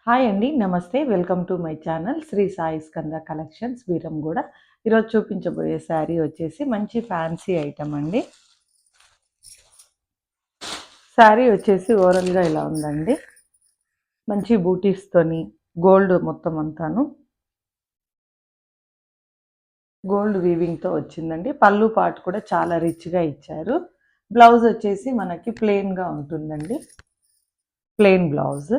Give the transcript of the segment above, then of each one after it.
Hi అండి. నమస్తే. Welcome to my channel Sri Sai Skanda collections Veeranguda. ఈరోజు చూపించబోయే శారీ వచ్చేసి మంచి ఫ్యాన్సీ ఐటమ్ అండి. శారీ వచ్చేసి ఓవరాల్‌గా ఇలా ఉందండి. మంచి బూటీస్‌తోని గోల్డ్ మొత్తం అంతాను. గోల్డ్ వీవింగ్‌తో వచ్చిందండి. పళ్ళు పార్ట్ కూడా చాలా రిచ్‌గా ఇచ్చారు. బ్లౌజ్ వచ్చేసి మనకి ప్లెయిన్‌గా ఉంటుందండి. Plain blouse.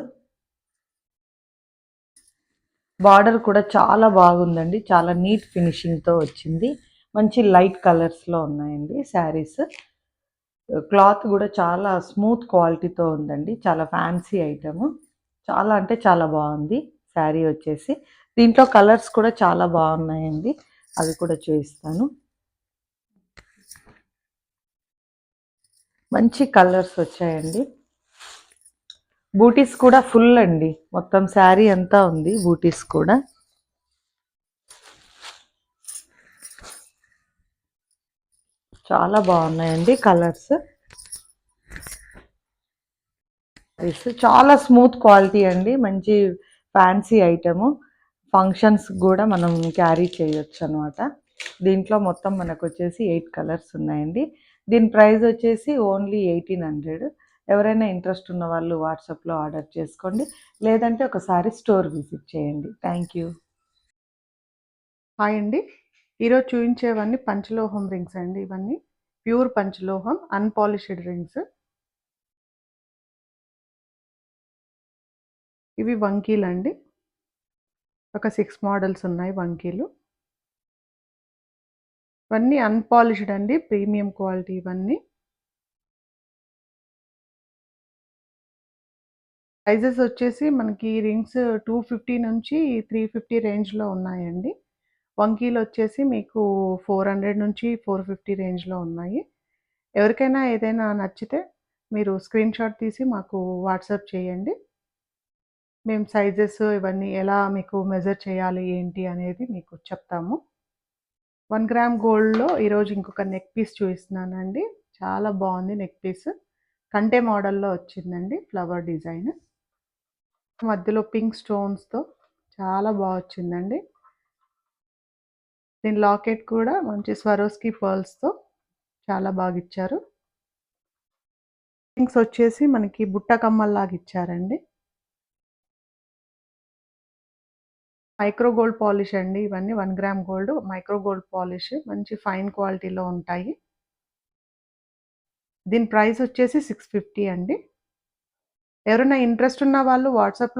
బార్డర్ కూడా చాలా బాగుందండి. చాలా నీట్ ఫినిషింగ్‌తో వచ్చింది. మంచి లైట్ కలర్స్‌లో ఉన్నాయండి శారీస్. క్లాత్ కూడా చాలా స్మూత్ క్వాలిటీతో ఉందండి. చాలా ఫ్యాన్సీ ఐటెము. చాలా అంటే చాలా బాగుంది శారీ వచ్చేసి. దీంట్లో కలర్స్ కూడా చాలా బాగున్నాయండి. అవి కూడా చూపిస్తాను. మంచి కలర్స్ వచ్చాయండి. బూటీస్ కూడా ఫుల్ అండి. మొత్తం శారీ అంతా ఉంది బూటీస్ కూడా. చాలా బాగున్నాయండి కలర్స్. చాలా స్మూత్ క్వాలిటీ అండి. మంచి ఫ్యాన్సీ ఐటెము. ఫంక్షన్స్ కూడా మనం క్యారీ చేయొచ్చు అనమాట. దీంట్లో మొత్తం మనకు వచ్చేసి 8 కలర్స్ ఉన్నాయండి. దీని ప్రైస్ వచ్చేసి ఓన్లీ 1800. ఎవరైనా ఇంట్రెస్ట్ ఉన్న వాళ్ళు వాట్సాప్లో ఆర్డర్ చేసుకోండి, లేదంటే ఒకసారి స్టోర్ విజిట్ చేయండి. Thank you. హాయ్ అండి. ఈరోజు చూపించేవన్నీ పంచలోహం రింగ్స్ అండి. ఇవన్నీ ప్యూర్ పంచలోహం అన్పాలిష్డ్ రింగ్స్. ఇవి వంకీలండి. ఒక 6 మోడల్స్ ఉన్నాయి వంకీలు. ఇవన్నీ అన్పాలిష్డ్ అండి. ప్రీమియం క్వాలిటీ ఇవన్నీ. ప్రైజెస్ వచ్చేసి మనకి రింగ్స్ 250 నుంచి 350 రేంజ్‌లో ఉన్నాయండి. వంకీలు వచ్చేసి మీకు 400 నుంచి 450 రేంజ్‌లో ఉన్నాయి. ఎవరికైనా ఏదైనా నచ్చితే మీరు స్క్రీన్‌షాట్ తీసి మాకు వాట్సాప్ చేయండి. మేము సైజెస్ ఇవన్నీ ఎలా మీకు మెజర్ చేయాలి ఏంటి అనేది మీకు చెప్తాము. 1 గ్రామ్ గోల్డ్‌లో ఈరోజు ఇంకొక నెక్ పీస్ చూపిస్తున్నానండి. చాలా బాగుంది నెక్ పీస్. కంటే మోడల్‌లో వచ్చిందండి ఫ్లవర్ డిజైన్. మధ్యలో పింక్ స్టోన్స్‌తో చాలా వచ్చిందండి. దీని లాకెట్ కూడా మంచి స్వరోస్కి పర్ల్స్‌తో చాలా బాగా ఇచ్చారు. రింగ్స్ వచ్చేసి మనకి బుట్ట కమ్మల్లాగా ఇచ్చారండి. మైక్రో గోల్డ్ పాలిష్ అండి. ఇవన్నీ 1 gram gold micro gold polish మంచి ఫైన్ క్వాలిటీలో ఉంటాయి. దీని ప్రైస్ వచ్చేసి 650 అండి. ఎవరైనా ఇంట్రెస్ట్ ఉన్న వాళ్ళు వాట్సాప్‌లో